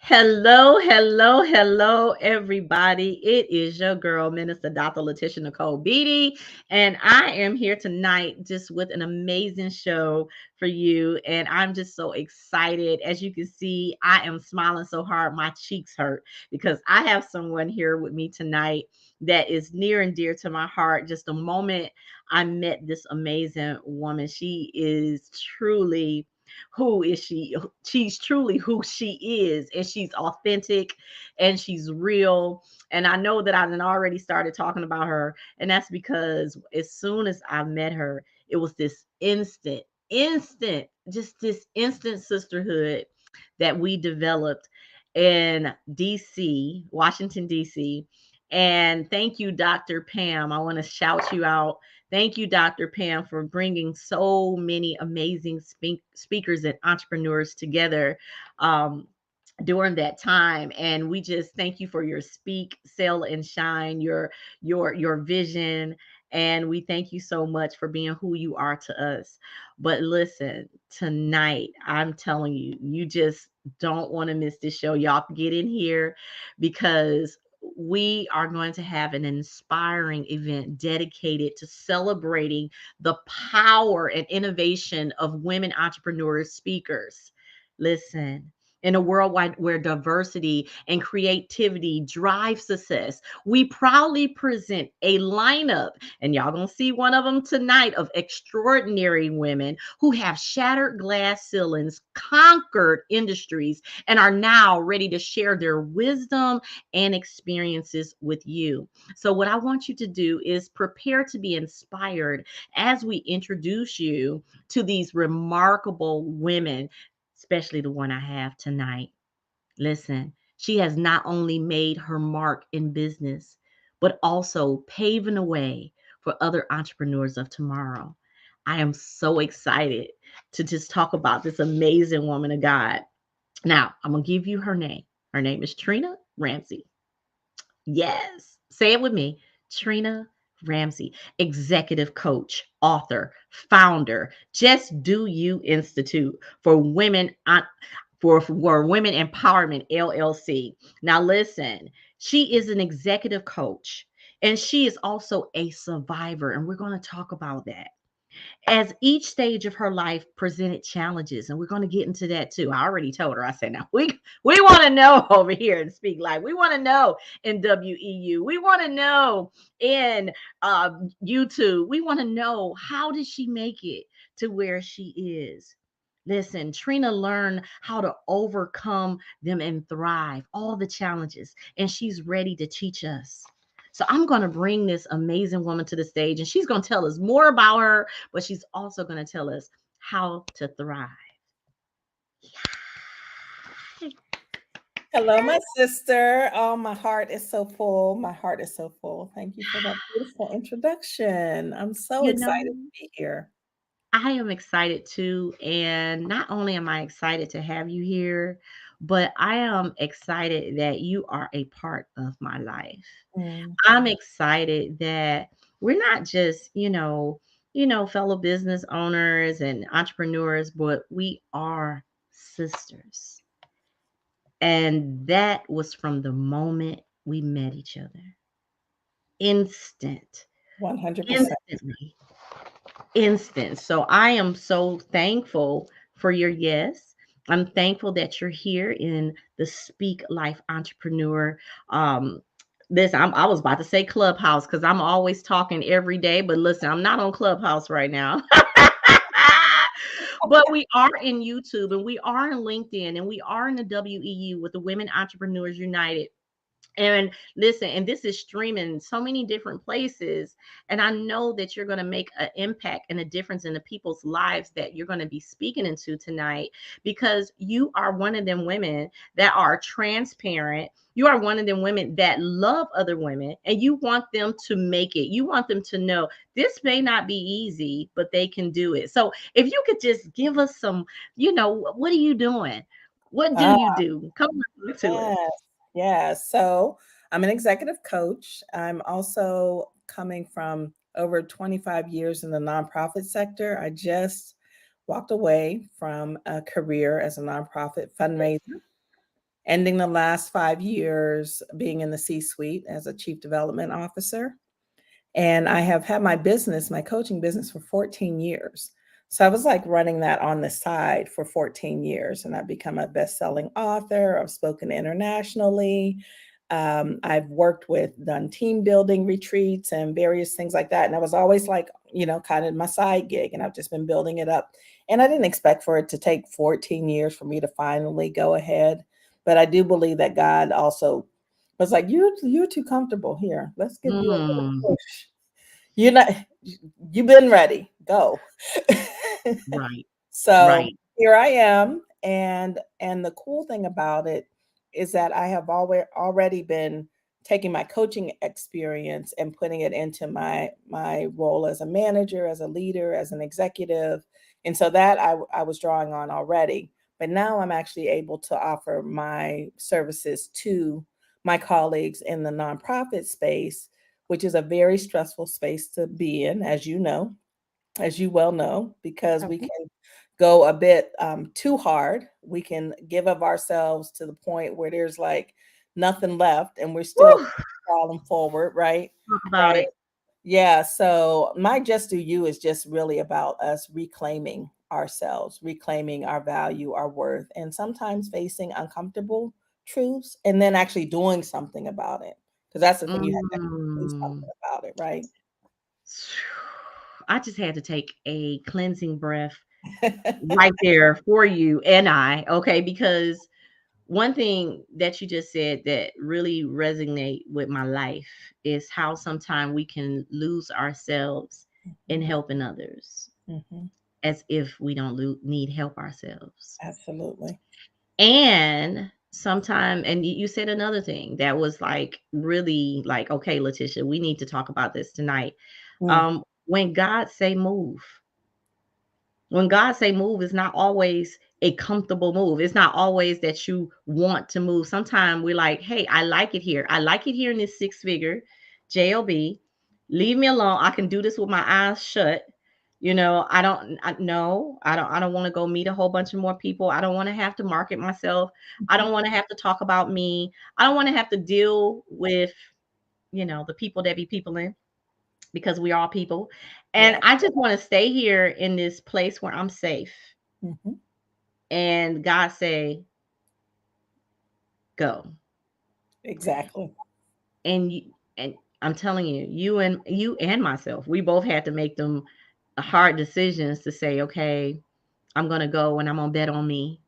Hello, hello, hello, everybody. It is your girl, Minister Dr. Laticia Nicole Beatty, and I am here tonight just with an amazing show for you. And I'm just so excited. As you can see, I am smiling so hard, my cheeks hurt because I have someone here with me tonight that is near and dear to my heart. Just the moment I met this amazing woman, she is truly who is she? She's truly who she is, and she's authentic and she's real. And I know that I done already started talking about her, and that's because as soon as I met her, it was this just this instant sisterhood that we developed in DC, Washington, DC. And thank you, Dr. Pam. I want to shout you out. Thank you, Dr. Pam, for bringing so many amazing speakers and entrepreneurs together during that time. And we just thank you for your speak, sell, and shine, your vision. And we thank you so much for being who you are to us. But listen, tonight, I'm telling you, you just don't want to miss this show. Y'all get in here because we are going to have an inspiring event dedicated to celebrating the power and innovation of women entrepreneurs, speakers. Listen, in a world where diversity and creativity drive success, we proudly present a lineup, and y'all gonna see one of them tonight, of extraordinary women who have shattered glass ceilings, conquered industries, and are now ready to share their wisdom and experiences with you. So, what I want you to do is prepare to be inspired as we introduce you to these remarkable women, especially the one I have tonight. Listen, she has not only made her mark in business, but also paving the way for other entrepreneurs of tomorrow. I am so excited to just talk about this amazing woman of God. Now, I'm going to give you her name. Her name is Trina Ramsey. Yes. Say it with me. Trina Ramsey, executive coach, author, founder, Just Do You Institute for Women for Women Empowerment LLC. Now listen, she is an executive coach and she is also a survivor, and we're going to talk about that as each stage of her life presented challenges, and we're going to get into that too. I already told her. I said, now we want to know over here in Speak Life. We want to know in WEU. We want to know in YouTube. We want to know, how did she make it to where she is? Listen, Trina learned how to overcome them and thrive, all the challenges, and she's ready to teach us. So I'm going to bring this amazing woman to the stage, and she's going to tell us more about her, but she's also going to tell us how to thrive. Hello, my sister. Oh, my heart is so full. My heart is so full. Thank you for that beautiful introduction. I'm so You excited know, to be here. I am excited too. And not only am I excited to have you here, but I am excited that you are a part of my life. Mm. I'm excited that we're not just, fellow business owners and entrepreneurs, but we are sisters. And that was from the moment we met each other. Instant, 100%. instantly, instant. So I am so thankful for your yes. I'm thankful that you're here in the Speak Life Entrepreneur. I was about to say Clubhouse because I'm always talking every day, but listen, I'm not on Clubhouse right now. But we are in YouTube and we are in LinkedIn and we are in the WEU with the Women Entrepreneurs United. And listen, and this is streaming so many different places. And I know that you're going to make an impact and a difference in the people's lives that you're going to be speaking into tonight, because you are one of them women that are transparent. You are one of them women that love other women and you want them to make it. You want them to know this may not be easy, but they can do it. So if you could just give us some, what are you doing? What do Ah, you do? Come on to us. yes. Yeah. So I'm an executive coach. I'm also coming from over 25 years in the nonprofit sector. I just walked away from a career as a nonprofit fundraiser. ending the last 5 years being in the C-suite as a chief development officer. And I have had my coaching business for 14 years. So I was like running that on the side for 14 years. And I've become a best-selling author. I've spoken internationally. I've done team building retreats and various things like that. And I was always like, kind of my side gig. And I've just been building it up. And I didn't expect for it to take 14 years for me to finally go ahead. But I do believe that God also was like, you're too comfortable here. Let's give you a little push. You've been ready. Go. Right. So Right. here I am. And the cool thing about it is that I have already been taking my coaching experience and putting it into my role as a manager, as a leader, as an executive. And so that I was drawing on already. But now I'm actually able to offer my services to my colleagues in the nonprofit space, which is a very stressful space to be in, as you well know, because we can go a bit too hard. We can give of ourselves to the point where there's like nothing left and we're still falling forward, right? Talk about it. Yeah. So my Just Do You is just really about us reclaiming ourselves, reclaiming our value, our worth, and sometimes facing uncomfortable truths and then actually doing something about it. Because that's the thing, you have to do something about it, right? I just had to take a cleansing breath right there for you and I, okay? Because one thing that you just said that really resonate with my life is how sometimes we can lose ourselves in helping others as if we don't need help ourselves. Absolutely. And sometime, and you said another thing that was like really like, okay, Laticia, we need to talk about this tonight. When God say move, it's not always a comfortable move. It's not always that you want to move. Sometimes we're like, hey, I like it here. I like it here in this 6-figure job. Leave me alone. I can do this with my eyes shut. I don't want to go meet a whole bunch of more people. I don't want to have to market myself. I don't want to have to talk about me. I don't want to have to deal with, the people that be people in, because we are people. And I just want to stay here in this place where I'm safe. And God say, go. Exactly. And I'm telling you, you and myself, we both had to make them hard decisions to say, okay, I'm going to go and I'm going to bet on me.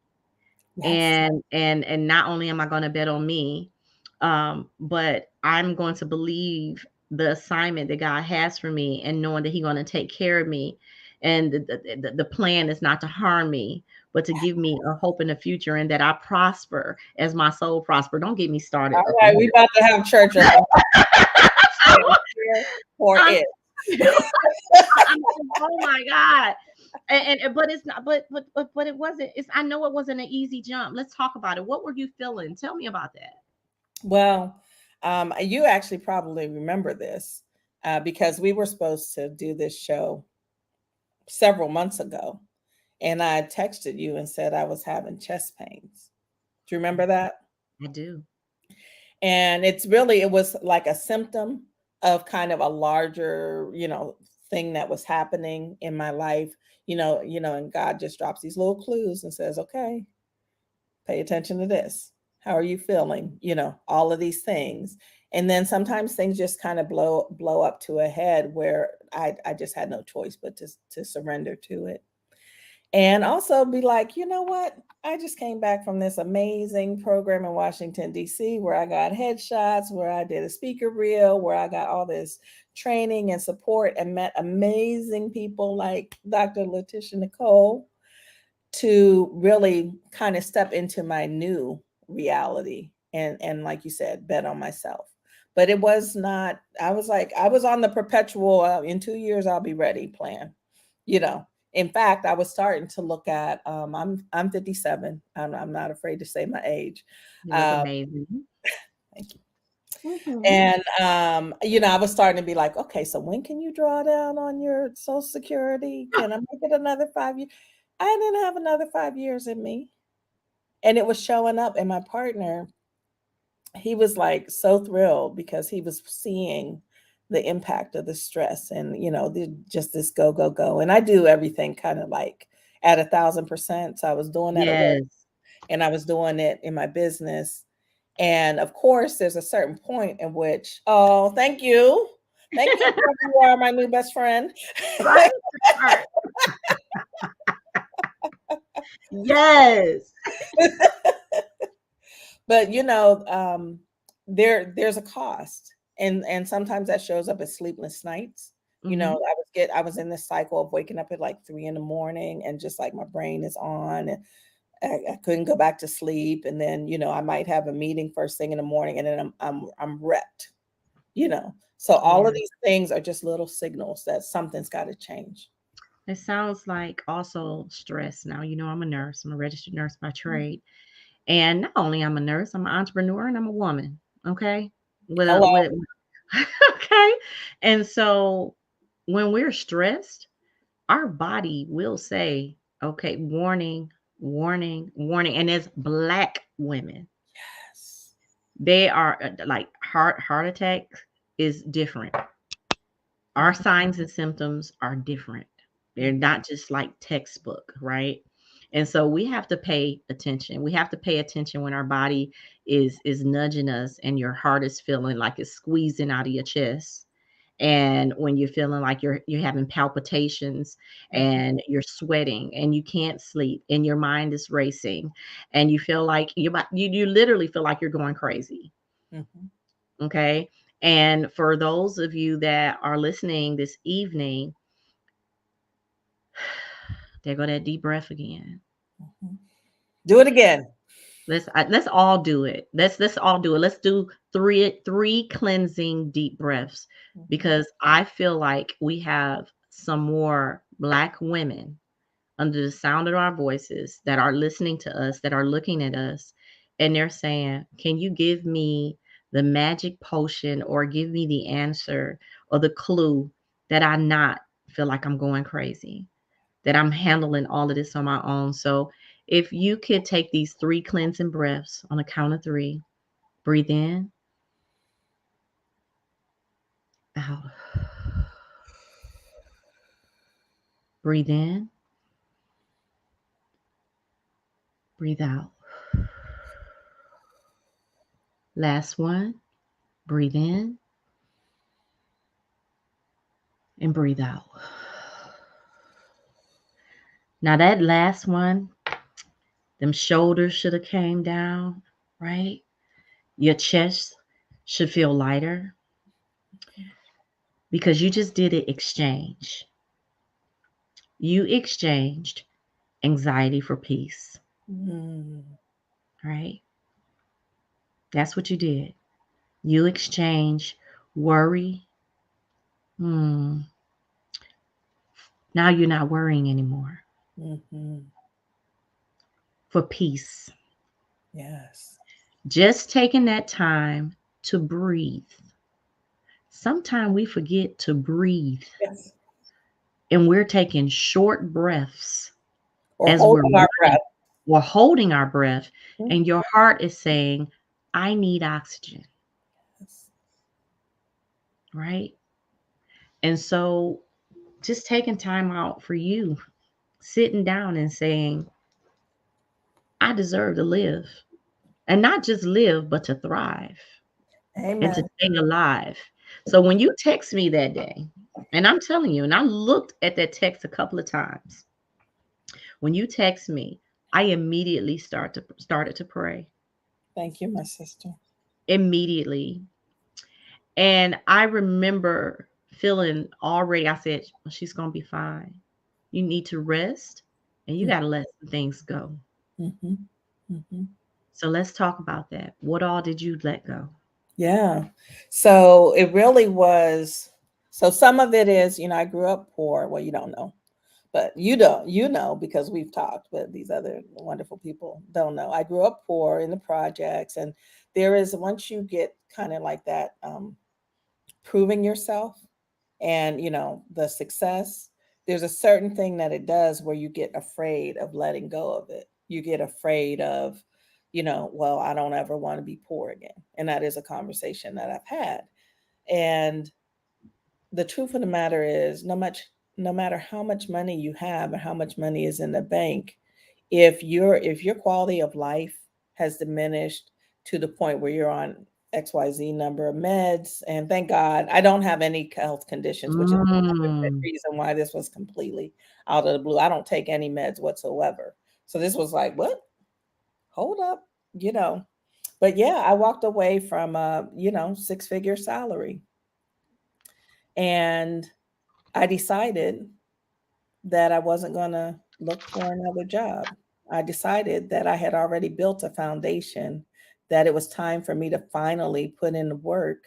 Yes. And not only am I going to bet on me, but I'm going to believe the assignment that God has for me, and knowing that He's going to take care of me. And the plan is not to harm me, but to give me a hope in the future, and that I prosper as my soul prosper. Don't get me started. All right, we about to have church for it. Oh my God. But it's not, but it wasn't, I know it wasn't an easy jump. Let's talk about it. What were you feeling? Tell me about that. Well, you actually probably remember this because we were supposed to do this show several months ago, and I texted you and said I was having chest pains. Do you remember that? I do. And it was like a symptom of kind of a larger, thing that was happening in my life, and God just drops these little clues and says, okay, pay attention to this. How are you feeling? All of these things. And then sometimes things just kind of blow up to a head where I just had no choice but to surrender to it. And also be like, you know what? I just came back from this amazing program in Washington, D.C., where I got headshots, where I did a speaker reel, where I got all this training and support and met amazing people like Dr. Laticia Nicole, to really kind of step into my new reality and like you said, bet on myself. But it was not, I was on the perpetual, in 2 years, I'll be ready plan. In fact, I was starting to look at, I'm 57. I'm not afraid to say my age. You look amazing. Thank you. And, I was starting to be like, okay, so when can you draw down on your Social Security? Can I make it another 5 years? I didn't have another 5 years in me. And it was showing up. And my partner, he was like so thrilled because he was seeing the impact of the stress and, just this go, go, go. And I do everything kind of like at 1,000%. So I was doing that at work Yes. and I was doing it in my business. And of course, there's a certain point in which, oh, thank you. Thank you. You are my new best friend. Right. Right. Yes. But there's a cost, and sometimes that shows up as sleepless nights. Hmm. I was in this cycle of waking up at like 3 in the morning, and just like my brain is on, and I couldn't go back to sleep. And then I might have a meeting first thing in the morning, and then I'm wrecked. So all of Yeah. these things are just little signals that something's got to change. It sounds like also stress. Now, I'm a nurse. I'm a registered nurse by trade. And not only I'm a nurse, I'm an entrepreneur and I'm a woman. Okay. Hello. Okay. And so when we're stressed, our body will say, okay, warning, warning, warning. And as Black women, Yes. they are like heart attack is different. Our Mhm. signs and symptoms are different. They're Mhm. not just like textbook, right? And so we have to pay attention. We have to pay attention when our body is nudging us and your heart is feeling like it's squeezing out of your chest. And when you're feeling like you're having palpitations and you're sweating and you can't sleep and your mind is racing and you feel like you literally feel like you're going crazy. Mhm. Okay. And for those of you that are listening this evening, there go that deep breath again. Mhm. Do it again. Let's all do it. Let's all do it. Let's do three cleansing deep breaths Mhm. because I feel like we have some more Black women under the sound of our voices that are listening to us, that are looking at us, and they're saying, "Can you give me the magic potion or give me the answer or the clue that I not feel like I'm going crazy, that I'm handling all of this on my own?" So if you could take these three cleansing breaths on a count of three, breathe in, out, breathe in, breathe out. Last one, breathe in and breathe out. Now that last one, them shoulders should have came down, right? Your chest should feel lighter because you just did an exchange. You exchanged anxiety for peace, Mhm. right? That's what you did. You exchanged worry. Hmm. Now you're not worrying anymore Mhm. for peace. Yes. Just taking that time to breathe. Sometimes we forget to breathe Yes. and we're taking short breaths Or as we're holding our running breath. or holding our breath, Mhm. and your heart is saying, I need oxygen, Yes. right? And so just taking time out for you, sitting down and saying, I deserve to live. And not just live, but to thrive and to Amen. stay alive. So when you text me that day, and I'm telling you, and I looked at that text a couple of times. When you text me, I immediately started to pray. Thank you, my sister. Immediately. And I remember feeling already, I said, well, she's going to be fine. You need to rest and you got to let some things go. Mm-hmm. Mm-hmm. So let's talk about that. What all did you let go? Yeah. So it really was. So some of it is, I grew up poor. Well, you don't know, but you know, because we've talked, but these other wonderful people don't know. I grew up poor in the projects, and there is, once you get kind of like that, proving yourself and, the success, there's a certain thing that it does where you get afraid of letting go of it. You get afraid of well, I don't ever want to be poor again. And that is a conversation that I've had. And the truth of the matter is, no matter how much money you have or how much money is in the bank, if your quality of life has diminished to the point where you're on XYZ number of meds, and thank God I don't have any health conditions, which is the Mm. reason why this was completely out of the blue. I don't take any meds whatsoever. So this was like, what? Hold up, you know. But yeah, I walked away from a, 6-figure salary, and I decided that I wasn't going to look for another job. I decided that I had already built a foundation, that it was time for me to finally put in the work.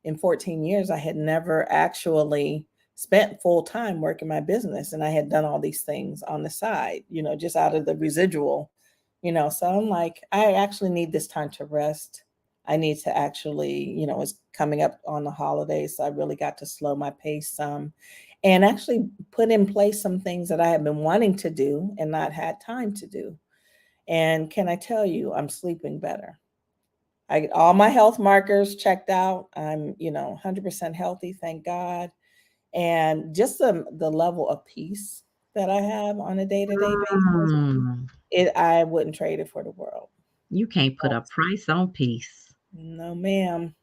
In 14 years, I had never actually spent full time working my business, and I had done all these things on the side, just out of the residual, So I'm like, I actually need this time to rest. I need to actually, it's coming up on the holidays, so I really got to slow my pace some and actually put in place some things that I have been wanting to do and not had time to do. And can I tell you, I'm sleeping better. I get all my health markers checked out. I'm, 100% healthy, thank God. And just the level of peace that I have on a day-to-day basis, Mm. I wouldn't trade it for the world. You can't put a price on peace. No, ma'am.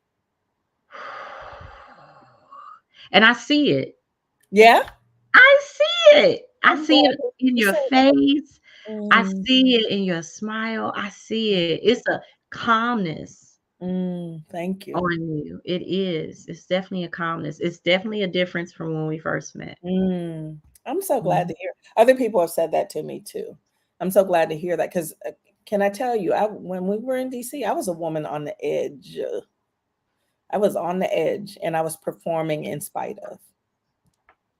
And I see it. Yeah, I see it. I I'm see glad it that in you your say that. face. I Mm, see it in your smile. I see it. It's a calmness thank you. on you. It is. It's definitely a calmness. It's definitely a difference from when we first met. Mm, I'm so glad Mhm. to hear. Other people have said that to me too. I'm so glad to hear that because can I tell you, when we were in DC, I was a woman on the edge. I was on the edge and I was performing in spite of.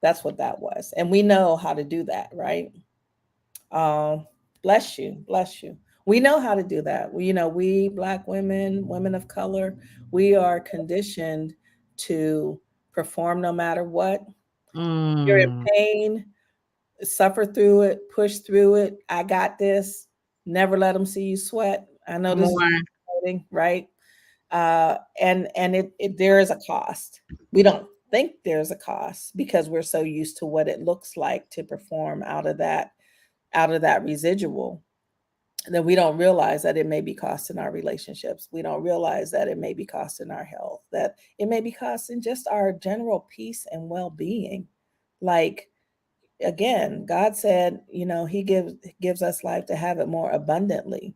That's what that was. And we know how to do that, right? Um, bless you, bless you. We know how to do that. We Black women, women of color, we are conditioned to perform no matter what. You're in Mm. pain, suffer through it, push through it. I got this. Never let them see you sweat. I know Come this is on. exciting, right? And there is a cost. We don't think there's a cost because we're so used to what it looks like to perform out of that residual, that we don't realize that it may be costing our relationships. We don't realize that it may be costing our health, that it may be costing just our general peace and well-being. Like, again, God said, he gives us life to have it more abundantly.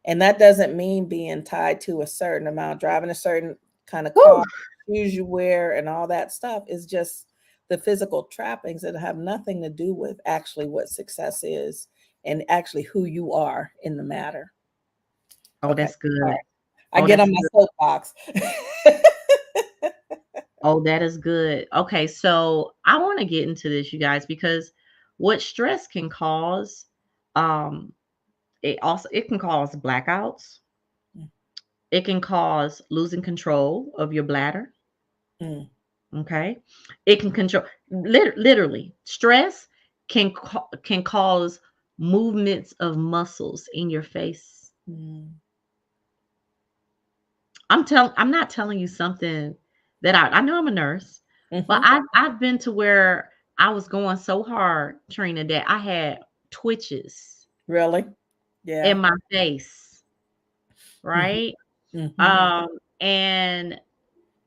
And that doesn't mean being tied to a certain amount, driving a certain kind of car, Woo. shoes you wear, and all that stuff is just the physical trappings that have nothing to do with actually what success is and actually who you are in the matter. Oh, Okay. that's All good. right. I Oh, get that's on my good. soapbox. Oh, that is good. Okay, so I want to get into this, you guys, because what stress can cause, um, it can cause blackouts. It can cause losing control of your bladder. Mm, Okay, it can control literally stress can cause movements of muscles in your face. mm, I'm not telling you something that I know I'm a nurse, but mhm. I've been to where I was going so hard, Trina, that I had twitches Really? Yeah. in my face, Mhm, right? mhm. Um, and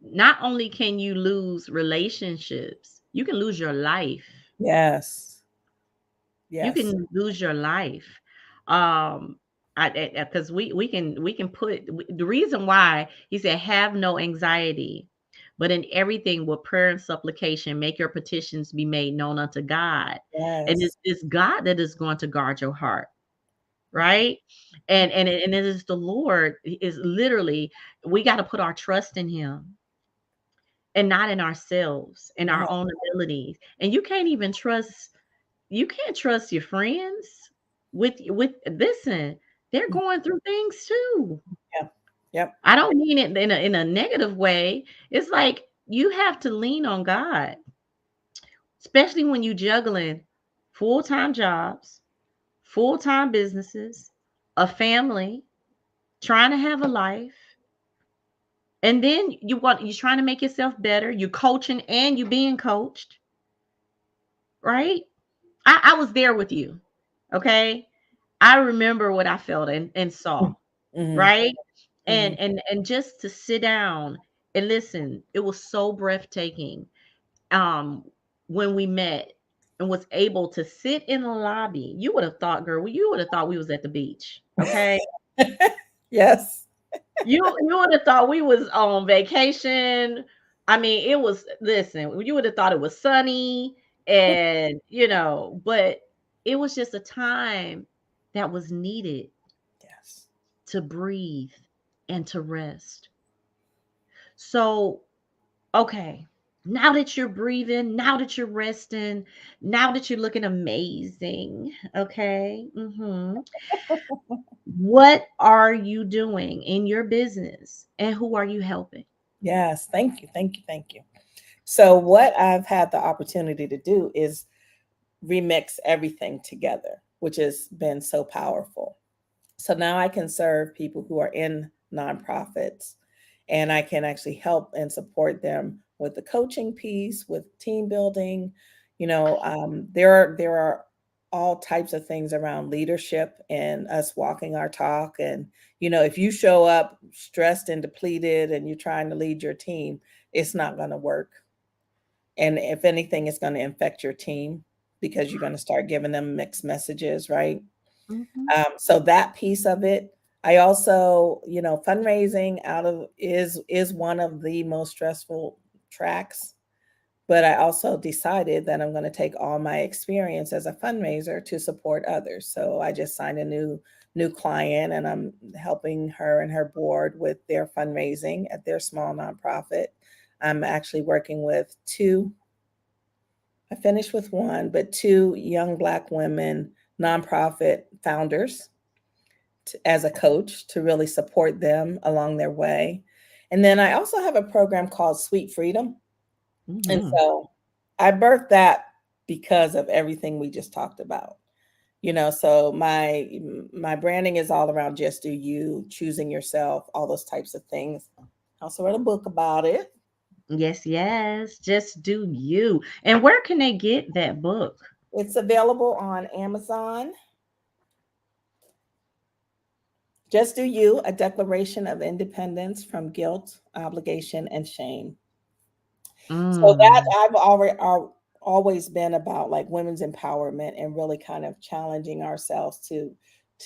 not only can you lose relationships, you can lose your life. Yes. You Yes. can lose your life. Um, I because we can the reason why he said have no anxiety, but in everything with prayer and supplication, make your petitions be made known unto God, and Yes. it's God that is going to guard your heart, right? And it is the Lord is literally we got to put our trust in Him and not in ourselves and Yeah. our own abilities, and you can't trust your friends with listen, they're Mm, going through things too. yeah. Yep. I don't mean it in a negative way. It's like you have to lean on God, especially when you juggling full-time jobs, full-time businesses, a family. trying to have a life, and then you're trying to make yourself better. You're coaching and you're being coached, right? I was there with you. Okay. I remember what I felt and saw, Mm-hmm. right? Mm-hmm. And just to sit down and listen, it was so breathtaking. Um, when we met and was able to sit in the lobby, you would have thought, girl, you would have thought we was at the beach. Okay. Yes. You would have thought we was on vacation. I mean, it was, listen, you would have thought it was sunny and, but it was just a time that was needed Yes. to breathe and to rest. So, okay, now that you're breathing, now that you're resting, now that you're looking amazing, okay? What are you doing in your business and who are you helping? Yes. Thank you. Thank you. Thank you. So, what I've had the opportunity to do is remix everything together, which has been so powerful. So now I can serve people who are in nonprofits, and I can actually help and support them with the coaching piece, with team building. There are all types of things around leadership and us walking our talk. And if you show up stressed and depleted and you're trying to lead your team, it's not going to work. And if anything, it's going to infect your team because you're going to start giving them mixed messages, right? Mhm. So that piece of it. I also, fundraising out of is one of the most stressful tracks. But I also decided that I'm going to take all my experience as a fundraiser to support others. So I just signed a new client, and I'm helping her and her board with their fundraising at their small nonprofit. I'm actually working with two. I finished with one, but two young Black women nonprofit founders as a coach to really support them along their way. And then I also have a program called Sweet Freedom. And Mhm. so I birthed that because of everything we just talked about. So my branding is all around just do you, choosing yourself, all those types of things. I also wrote a book about it. Yes, yes. Just do you. And where can they get that book? It's available on Amazon. Just do you, a declaration of independence from guilt, obligation, and shame. So that Mm. I've always been about like women's empowerment and really kind of challenging ourselves to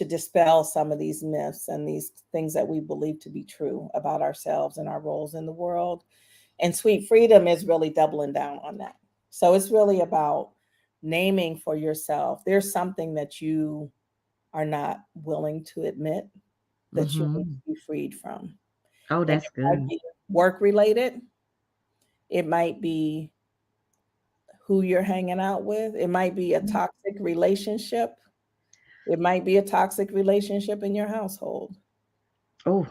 dispel some of these myths and these things that we believe to be true about ourselves and our roles in the world. And Sweet Freedom is really doubling down on that. So it's really about naming for yourself. There's something that you are not willing to admit that you need to Mhm. be freed from. Oh, And that's it might good. be work related. It might be who you're hanging out with. It might be a toxic relationship. It might be a toxic relationship in your household. Oh.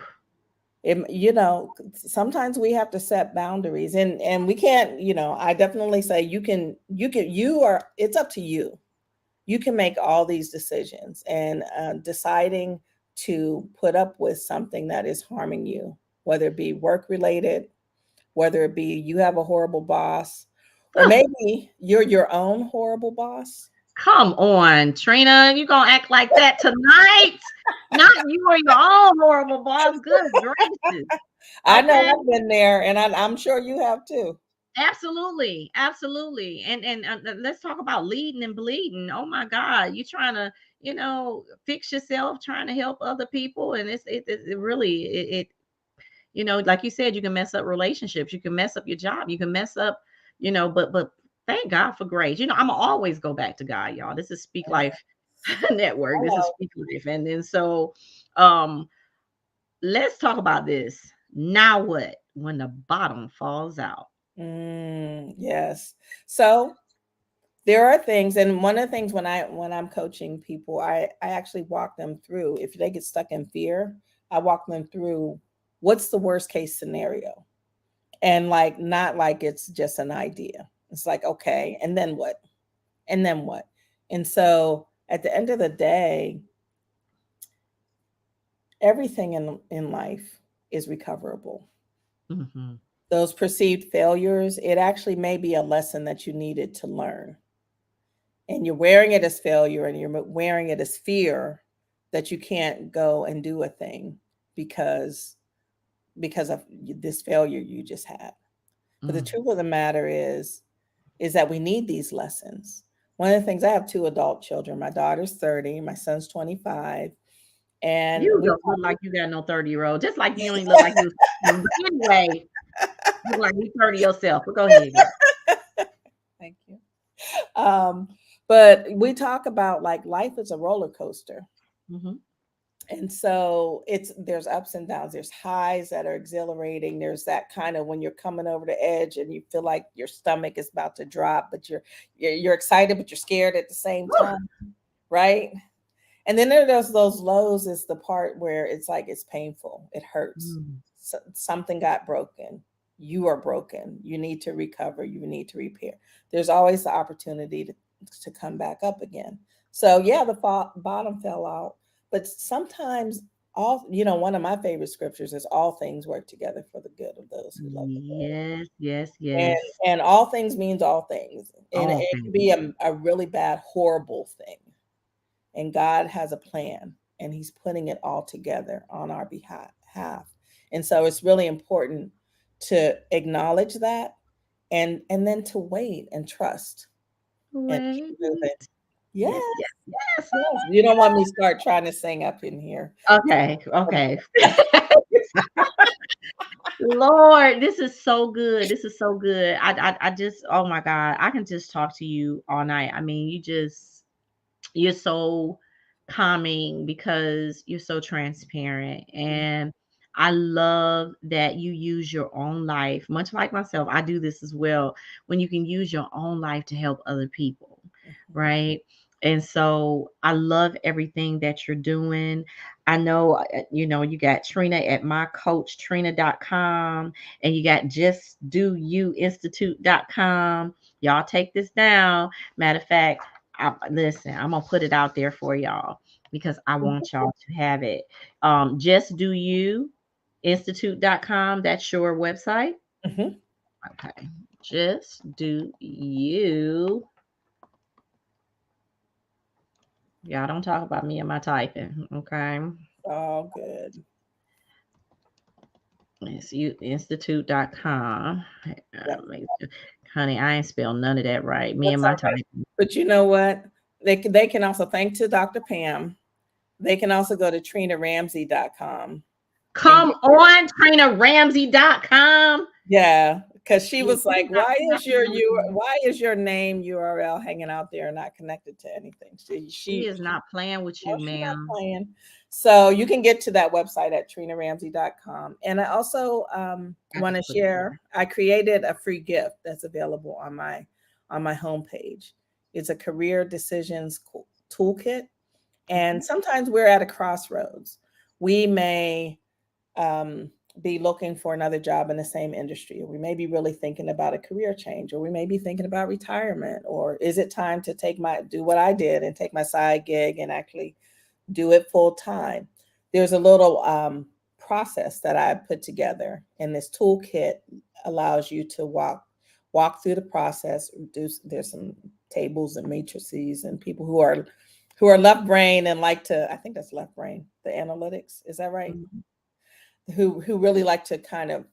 Sometimes we have to set boundaries, and we can't, I definitely say it's up to you. You can make all these decisions, and deciding to put up with something that is harming you, whether it be work related, whether it be you have a horrible boss, or maybe you're your own horrible boss. Come on, Trina. You gonna act like that tonight? Not you or your own horrible boss. Good gracious. I know Okay. I've been there, and I'm sure you have too. Absolutely. Absolutely. And let's talk about leading and bleeding. Oh my God. You trying to, fix yourself, trying to help other people. And it really, like you said, you can mess up relationships. You can mess up your job. You can mess up, but thank God for grace. I'm gonna always go back to God, y'all. This is Speak Yeah, Life Network. I This is know. Speak Life. And then so um let's talk about this. Now what? When the bottom falls out. Yes. So there are things, and one of the things when I'm coaching people, I actually walk them through. If they get stuck in fear, I walk them through what's the worst case scenario, and like not like it's just an idea. It's like, okay, and then what? And then what? And so at the end of the day, everything in life is recoverable. Mhm. Those perceived failures, it actually may be a lesson that you needed to learn. And you're wearing it as failure and you're wearing it as fear that you can't go and do a thing because of this failure you just had. But the Mm. truth of the matter is that we need these lessons. One of the things, I have two adult children. My daughter's 30, my son's 25. And You we don't look like you got no 30-year-old, just like you don't even look like you was but anyway, you look like you 30 yourself, but go ahead, girl. thank you. Um, but we talk about like life is a roller coaster. Mhm. And so there's ups and downs. There's highs that are exhilarating. There's that kind of when you're coming over the edge and you feel like your stomach is about to drop, but you're excited, but you're scared at the same time, right? And then there's those lows, is the part where it's like it's painful. It hurts. Mm. Something got broken. You are broken. You need to recover. You need to repair. There's always the opportunity to come back up again. So yeah, the bottom fell out, but sometimes one of my favorite scriptures is all things work together for the good of those who love the Lord. Yes, yes, And yes. and all things means all things. And All it can be things. a really bad, horrible thing. And God has a plan and he's putting it all together on our behalf. And so it's really important to acknowledge that and then to wait and trust and keep Wait. moving. Yes, Yes, yes, yes. yes. You don't want me to start trying to sing up in here. Okay, okay. Lord, this is so good. This is so good. I just, oh my God, I can just talk to you all night. I mean, you're so calming because you're so transparent. And I love that you use your own life, much like myself. I do this as well, when you can use your own life to help other people, Mhm. right? And so I love everything that you're doing. I know, you got Trina at mycoachtrina.com and you got justdoyouinstitute.com. Y'all take this down. Matter of fact, listen, I'm gonna put it out there for y'all because I want y'all to have it. Just do you institute.com. That's your website. Mhm. Okay. Just do you. Y'all don't talk about me and my typing. Okay. All good. It's you institute.com. Yep. Honey, I ain't spelled none of that right. Me and That's my all right. typing. But you know what? They can also thank to Dr. Pam. They can also go to trinaramsey.com and Come on, TrinaRamsey.com. yeah, because she Look, was you like, not why is your name URL hanging out there and not connected to anything? she is not playing with No, you, she's not ma'am. playing. So you can get to that website at trinaramsey.com. And I also I want just to put it share, there. I created a free gift that's available on my homepage. It's a career decisions toolkit. And Mhm. sometimes we're at a crossroads. We may um, be looking for another job in the same industry, or we may be really thinking about a career change, or we may be thinking about retirement, or is it time to do what I did and take my side gig and actually do it full time? There's a little process that I put together, and this toolkit allows you to walk through the process. There's some tables and matrices, and people who are left brain and like to, I think that's left brain, the analytics, is that right? Mhm. Who really like to kind of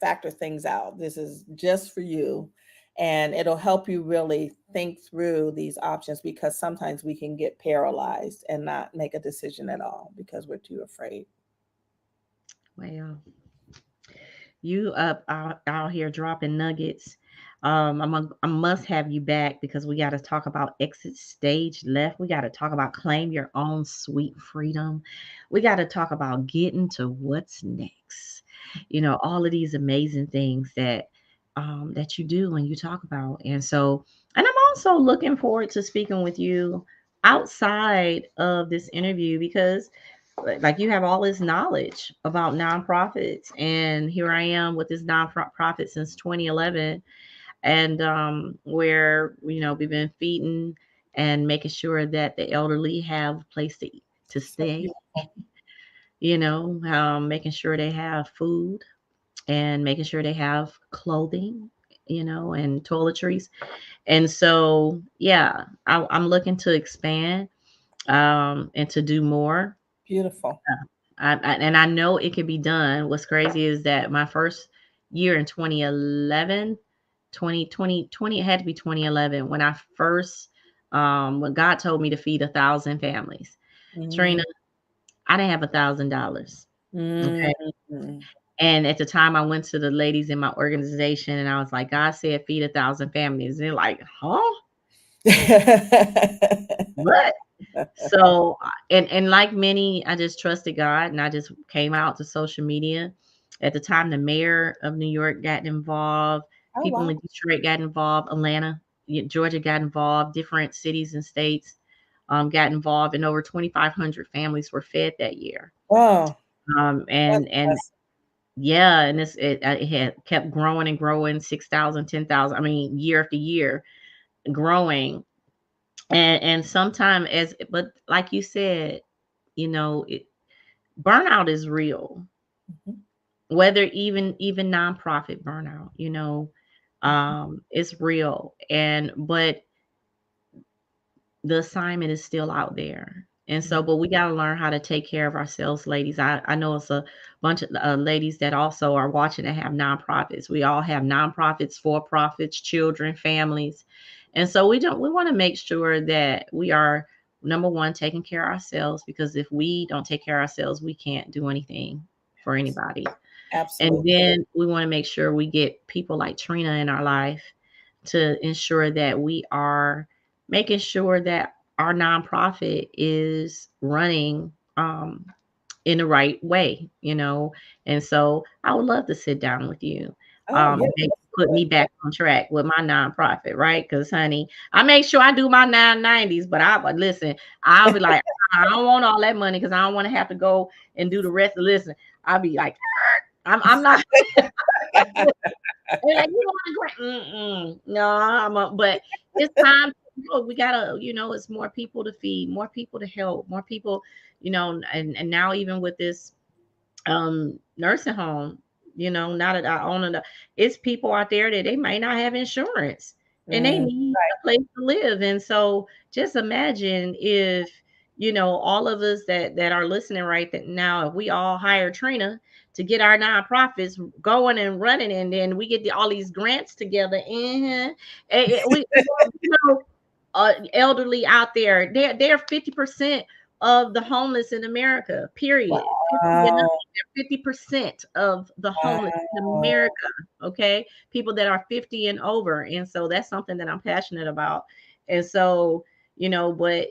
factor things out. This is just for you. And it'll help you really think through these options, because sometimes we can get paralyzed and not make a decision at all because we're too afraid. Well, you up out here dropping nuggets. I must have you back because we got to talk about exit stage left. We got to talk about claim your own sweet freedom. We got to talk about getting to what's next. All of these amazing things that you do when you talk about. And so, and I'm also looking forward to speaking with you outside of this interview because like you have all this knowledge about nonprofits, and here I am with this nonprofit since 2011, and where we've been feeding and making sure that the elderly have a place to So stay. beautiful. making sure they have food and making sure they have clothing, and toiletries. And so, yeah, I'm looking to expand, and to do more. Beautiful. And I know it can be done. What's crazy is that my first year in 2011, 2020, it had to be 2011 when I first, when God told me to feed 1,000 families. Trina, Mm, I didn't have $1,000. Okay. mm. And at the time, I went to the ladies in my organization and I was like, God said, feed 1,000 families. And they're like, huh? What? So, and like many, I just trusted God and I just came out to social media. At the time, the mayor of New York got involved, Oh, people wow. in Detroit got involved, Atlanta, Georgia got involved, different cities and states got involved, and over 2,500 families were fed that year. Oh, And that's yeah, and it had kept growing and growing, 6,000, 10,000. I mean, year after year, growing. And sometimes, but like you said, burnout is real, mhm, whether even nonprofit burnout, mhm, it's real. But the assignment is still out there. And so, mhm. but we got to learn how to take care of ourselves, ladies. I know it's a bunch of ladies that also are watching that have nonprofits. We all have nonprofits, for profits, children, families. And so we want to make sure that we are, number one, taking care of ourselves, because if we don't take care of ourselves, we can't do anything for anybody. And Absolutely. then we want to make sure we get people like Trina in our life to ensure that we are making sure that our nonprofit is running in the right way. And so I would love to sit down with you, Oh, yeah. and maybe Let's put do it. me back on track with my nonprofit, right? Because, honey, I make sure I do my 990s, but listen, I'll be like, I don't want all that money because I don't want to have to go and do the rest. Listen, I'll be like, I'm not. They're like, "You want a grant?" Mm-mm. No, but it's time. We gotta, it's more people to feed, more people to help, more people, and now even with this nursing home, now that I own it, it's people out there that they might not have insurance and they Mm, need a place to live. And so just imagine if, all of us that are listening right that now, if we all hire Trina to get our nonprofits going and running, and then we get all these grants together, elderly out there, they're 50% of the homeless in America, period. 50 and up, wow. 50% of the homeless in Wow. America. Okay. People that are 50 and over. And so that's something that I'm passionate about. And so, but,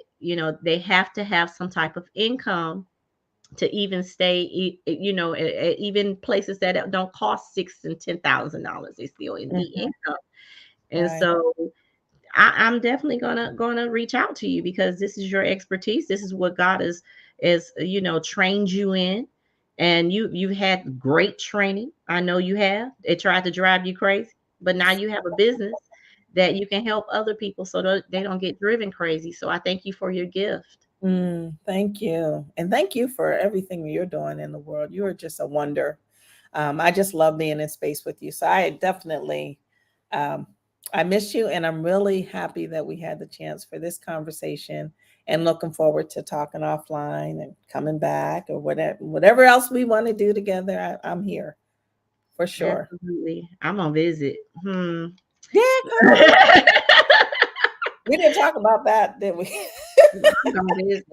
they have to have some type of income to even stay, even places that don't cost $6,000 and $10,000, they still need Mhm. income. And Right. so I'm definitely gonna reach out to you because this is your expertise. This is what God is trained you in, and you've had great training. I know you have. It tried to drive you crazy, but now you have a business that you can help other people so that they don't get driven crazy. So I thank you for your gift. Thank you. And thank you for everything you're doing in the world. You are just a wonder. I just love being in space with you. So I definitely, um, I miss you, and I'm really happy that we had the chance for this conversation. And looking forward to talking offline and coming back or whatever else we want to do together. I'm here for sure. Absolutely, I'm gonna visit. Yeah, come on. We didn't talk about that, did we? I'm gonna visit.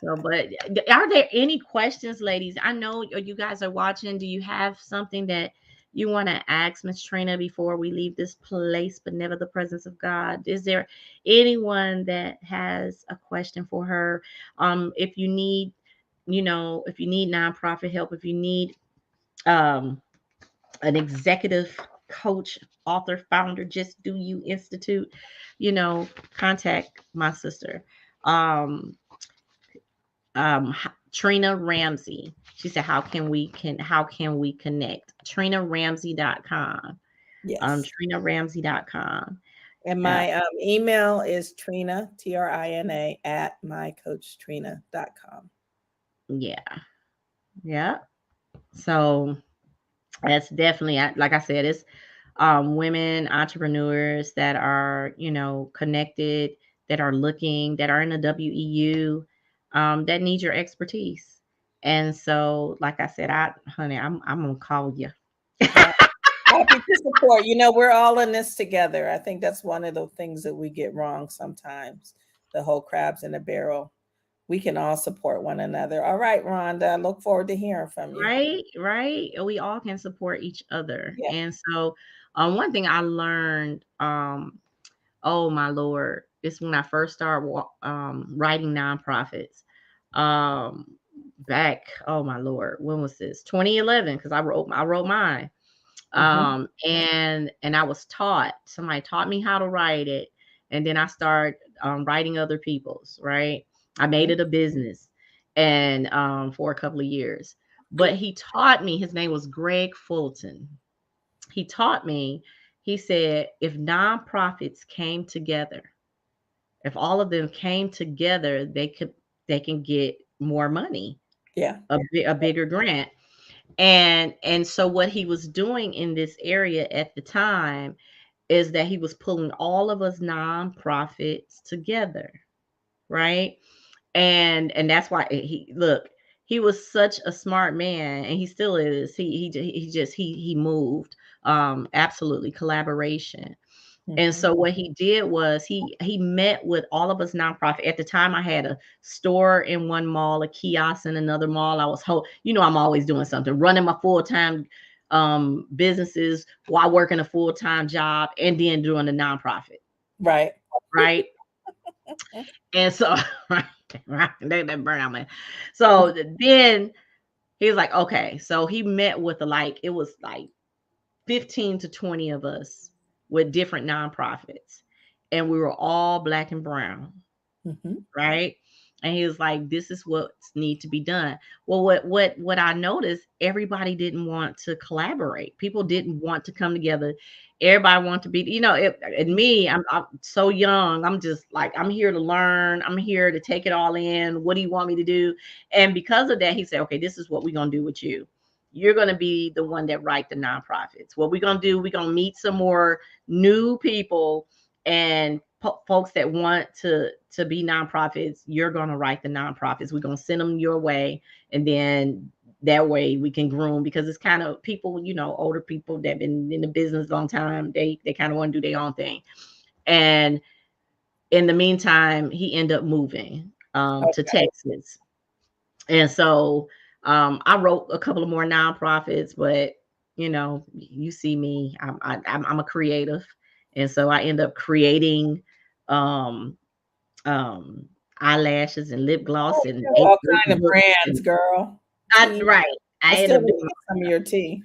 So, but are there any questions, ladies? I know you guys are watching. Do you have something that you want to ask Miss Trina before we leave this place, but never the presence of God? Is there anyone that has a question for her? If you need, if you need nonprofit help, if you need um an executive coach, author, founder, Just Do You Institute, contact my sister. Um, Trina Ramsey. She said, how can we connect? TrinaRamsey.com. Yes. TrinaRamsey.com. And Uh, my email is Trina, Trina, at mycoachtrina.com. yeah. Yeah. So that's definitely, like I said, it's women entrepreneurs that are, connected, that are looking, that are in the WEU, that need your expertise. And so, like I said, honey, I'm gonna call you. Yeah. Happy to support. We're all in this together. I think that's one of the things that we get wrong sometimes. The whole crabs in a barrel. We can all support one another. All right, Rhonda. I look forward to hearing from you. Right, right. We all can support each other. Yeah. And so, one thing I learned, oh my Lord, it's when I first started writing nonprofits. Um, back, oh my Lord, when was this? 2011, because I wrote mine. Mm-hmm. And I was taught, somebody taught me how to write it, and then I started writing other people's, right? I made it a business, and for a couple of years. But he taught me, his name was Greg Fulton. He taught me, he said, if nonprofits came together, if all of them came together, they can get more money, Yeah. a bigger grant. And so what he was doing in this area at the time is that he was pulling all of us nonprofits together, right? And that's why he was such a smart man, and he still is. He moved, absolutely collaboration. And Mm-hmm. so what he did was he met with all of us nonprofit. At the time, I had a store in one mall, a kiosk in another mall. I was I'm always doing something, running my full-time businesses while working a full-time job and then doing the nonprofit, Right. right? And so right, that burn out man. So then he was like, okay. So he met with it was like 15 to 20 of us with different nonprofits, and we were all black and brown, Mm-hmm. right? And he was like, this is what need to be done. Well, what I noticed, everybody didn't want to collaborate. People didn't want to come together. Everybody wanted to be, and me, I'm so young. I'm just like, I'm here to learn. I'm here to take it all in. What do you want me to do? And because of that, he said, okay, this is what we're gonna do with you. You're gonna be the one that write the nonprofits. What we're gonna do, we're gonna meet some more new people, and folks that want to be nonprofits. You're going to write the nonprofits. We're going to send them your way, and then that way we can groom, because it's kind of people, older people that have been in the business a long time. They kind of want to do their own thing. And in the meantime, he ended up moving to Okay. Texas. And so I wrote a couple of more nonprofits, but you see me, I'm a creative. And so I end up creating um um eyelashes and lip Oh, gloss and you have eight all kind of books. brands, And girl. I Tea. right. I I end still up need to doing get some of your tea.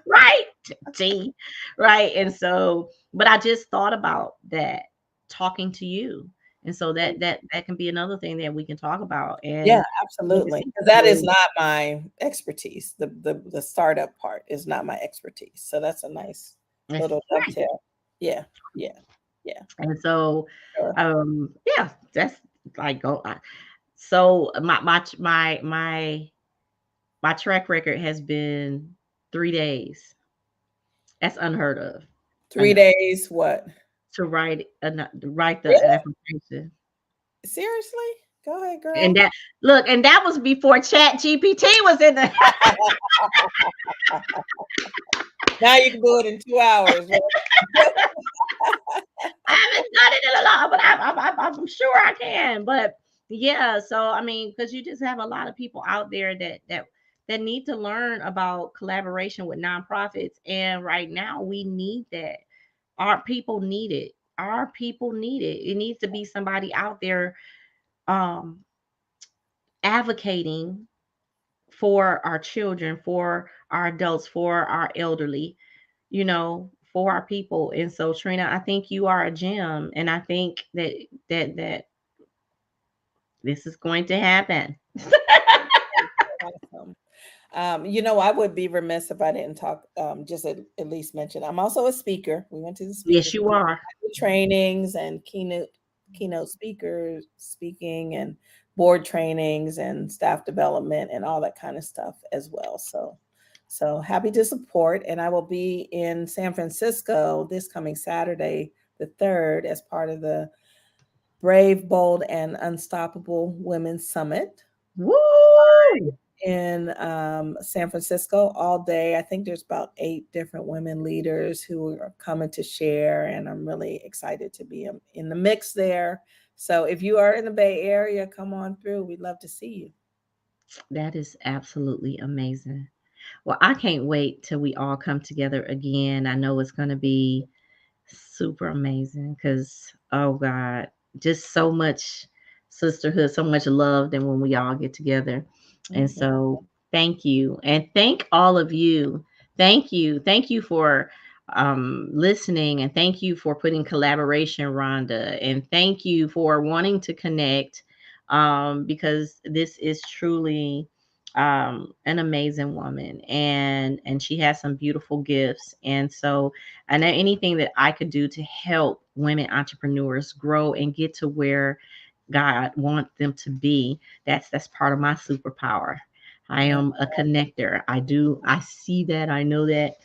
right. See, right. And so, but I just thought about that talking to you. And so that can be another thing that we can talk about. Yeah, And absolutely. see 'Cause that is ways. not my expertise. The startup part is not my expertise. So that's a nice little Right. dovetail. Yeah, yeah, yeah. And so, Sure. yeah, that's like go. So my track record has been 3 days. That's unheard of. 3 days, what? To write the Really? application. Seriously? Go ahead, And girl. that was before Chat GPT was in the Now you can do it in 2 hours, right? I haven't done it in a lot, but I'm sure I can. But yeah, so I mean, because you just have a lot of people out there that need to learn about collaboration with nonprofits, and right now we need that. Our people need it. Our people need it. It needs to be somebody out there um advocating for our children, for our adults, for our elderly, for our people. And so, Trina, I think you are a gem, and I think that this is going to happen. Awesome. I would be remiss if I didn't talk, just at least mention, I'm also a speaker. We went to the speaker Yes, you are. trainings and keynote speakers speaking and board trainings and staff development and all that kind of stuff as well. So happy to support. And I will be in San Francisco this coming Saturday, the 3rd, as part of the Brave, Bold, and Unstoppable Women's Summit Woo! in San Francisco all day. I think there's about 8 different women leaders who are coming to share, and I'm really excited to be in the mix there. So if you are in the Bay Area, come on through. We'd love to see you. That is absolutely amazing. Well, I can't wait till we all come together again. I know it's going to be super amazing because, oh God, just so much sisterhood, so much love than when we all get together. And Mhm. so thank you. And thank all of you. Thank you. Thank you for listening. And thank you for putting collaboration, Rhonda. And thank you for wanting to connect because this is truly an amazing woman, and she has some beautiful gifts. And so I know anything that I could do to help women entrepreneurs grow and get to where God wants them to be, that's part of my superpower. I Yeah. am a connector. I see that, I know that.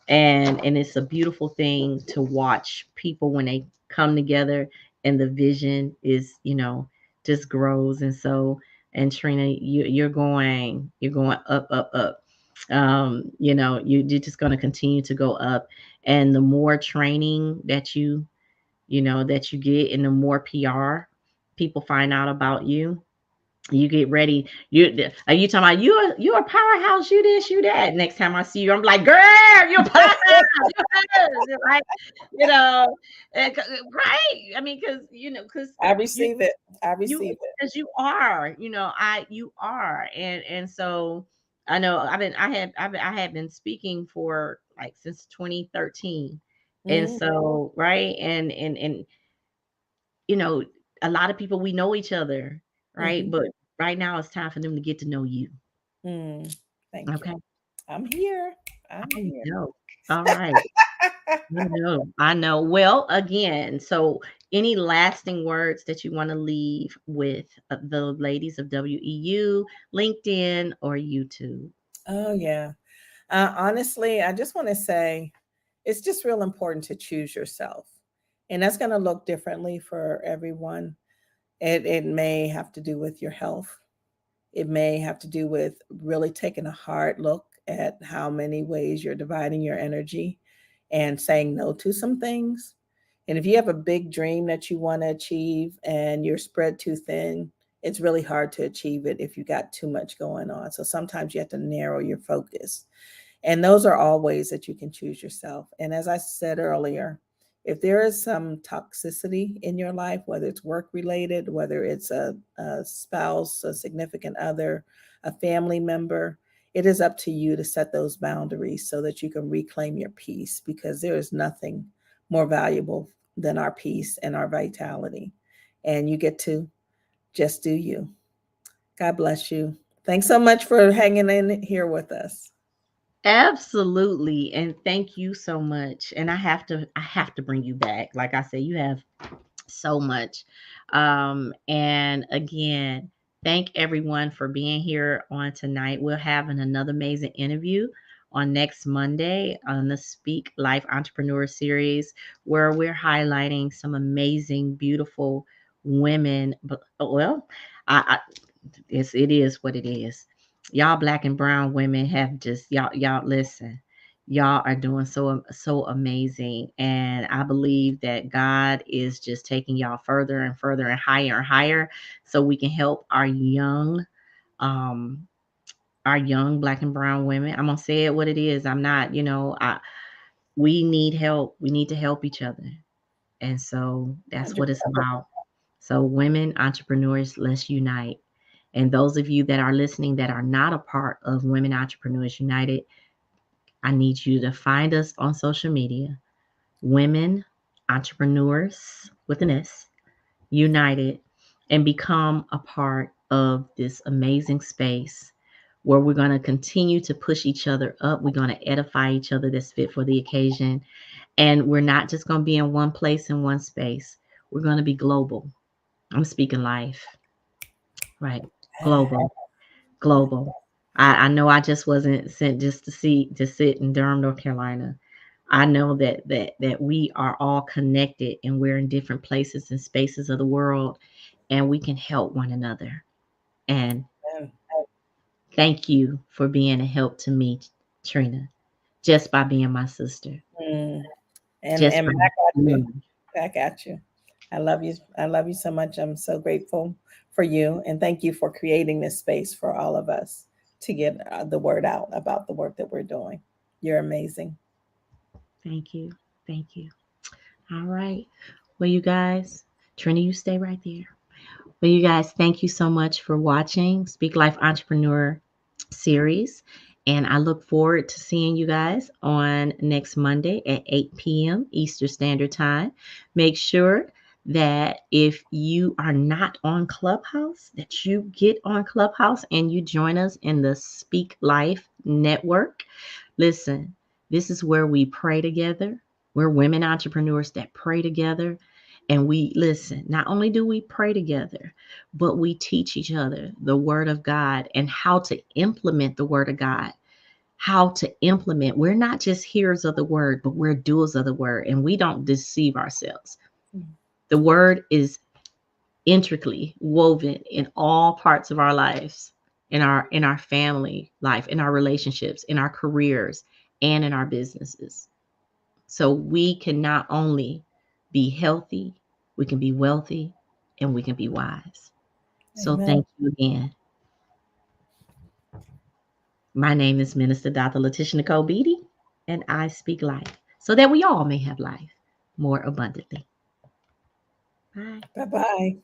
And it's a beautiful thing to watch people when they come together and the vision is, just grows. And so, and Trina, you're going up, up, up. You're just going to continue to go up, and the more training that you get, and the more PR people find out about you, you get ready. You talking about you're a powerhouse, you this, you that. Next time I see you, I'm like, girl, you're a powerhouse. You're like, you know, right? I mean, because I you receive it. I you receive it. as you are, you are. And so I know I have been speaking for like since 2013. And Mm, so, right, and you know a lot of people, we know each other, right, mhm, but right now it's time for them to get to know you. mm. Thank you. Okay. I'm here. I'm I here. know. All right. I know. Well, again, so any lasting words that you want to leave with the ladies of WEU, LinkedIn, or YouTube? Oh, yeah. Honestly, I just want to say it's just real important to choose yourself. And that's going to look differently for everyone. It may have to do with your health. It may have to do with really taking a hard look at how many ways you're dividing your energy and saying no to some things. And if you have a big dream that you want to achieve and you're spread too thin, it's really hard to achieve it if you got too much going on. So sometimes you have to narrow your focus. And those are all ways that you can choose yourself. And as I said earlier, if there is some toxicity in your life, whether it's work related, whether it's a spouse, a significant other, a family member, it is up to you to set those boundaries so that you can reclaim your peace, because there is nothing more valuable than our peace and our vitality. And you get to just do you. God bless you. Thanks so much for hanging in here with us. Absolutely. And thank you so much. And I have to bring you back. Like I said, you have so much. And again, thank everyone for being here on tonight. We'll have another amazing interview on next Monday on the Speak Life Entrepreneur Series, where we're highlighting some amazing, beautiful women. But well, I it is what it is. Y'all black and brown women have just y'all listen. Y'all are doing so amazing, and I believe that God is just taking y'all further and further and higher, so we can help um our young black and brown women. I'm gonna say it what it is. I'm not, we need help. We need to help each other, and so that's what it's about. So, women entrepreneurs, let's unite. And those of you that are listening that are not a part of Women Entrepreneurs United, I need you to find us on social media, Women Entrepreneurs with an S, United, and become a part of this amazing space where we're going to continue to push each other up. We're going to edify each other that's fit for the occasion. And we're not just going to be in one place, in one space. We're going to be global. I'm speaking life. Right. Global. Global. I know I just wasn't sent just to sit in Durham, North Carolina. I know that we are all connected and we're in different places and spaces of the world and we can help one another. And Yeah. thank you for being a help to me, Trina, just by being my sister. Mm. And Just by back at you. mm, Back at you. I love you. I love you so much. I'm so grateful for you. And thank you for creating this space for all of us to get the word out about the work that we're doing. You're amazing. thank you. Thank you. All right. Well, you guys, Trina, you stay right there. Well, you guys, thank you so much for watching Speak Life Entrepreneur series. And I look forward to seeing you guys on next Monday at 8 p.m. Eastern Standard Time. Make sure that if you are not on Clubhouse, that you get on Clubhouse and you join us in the Speak Life Network. Listen, this is where we pray together. We're women entrepreneurs that pray together. And we listen, not only do we pray together, but we teach each other the word of God and how to implement the word of God. How to implement. We're not just hearers of the word, but we're doers of the word, and we don't deceive ourselves. The word is intricately woven in all parts of our lives, in our family life, in our relationships, in our careers, and in our businesses. So we can not only be healthy, we can be wealthy, and we can be wise. So Amen. thank you again. My name is Minister Dr. Laticia Nicole Beatty, and I speak life so that we all may have life more abundantly. Bye. Bye bye.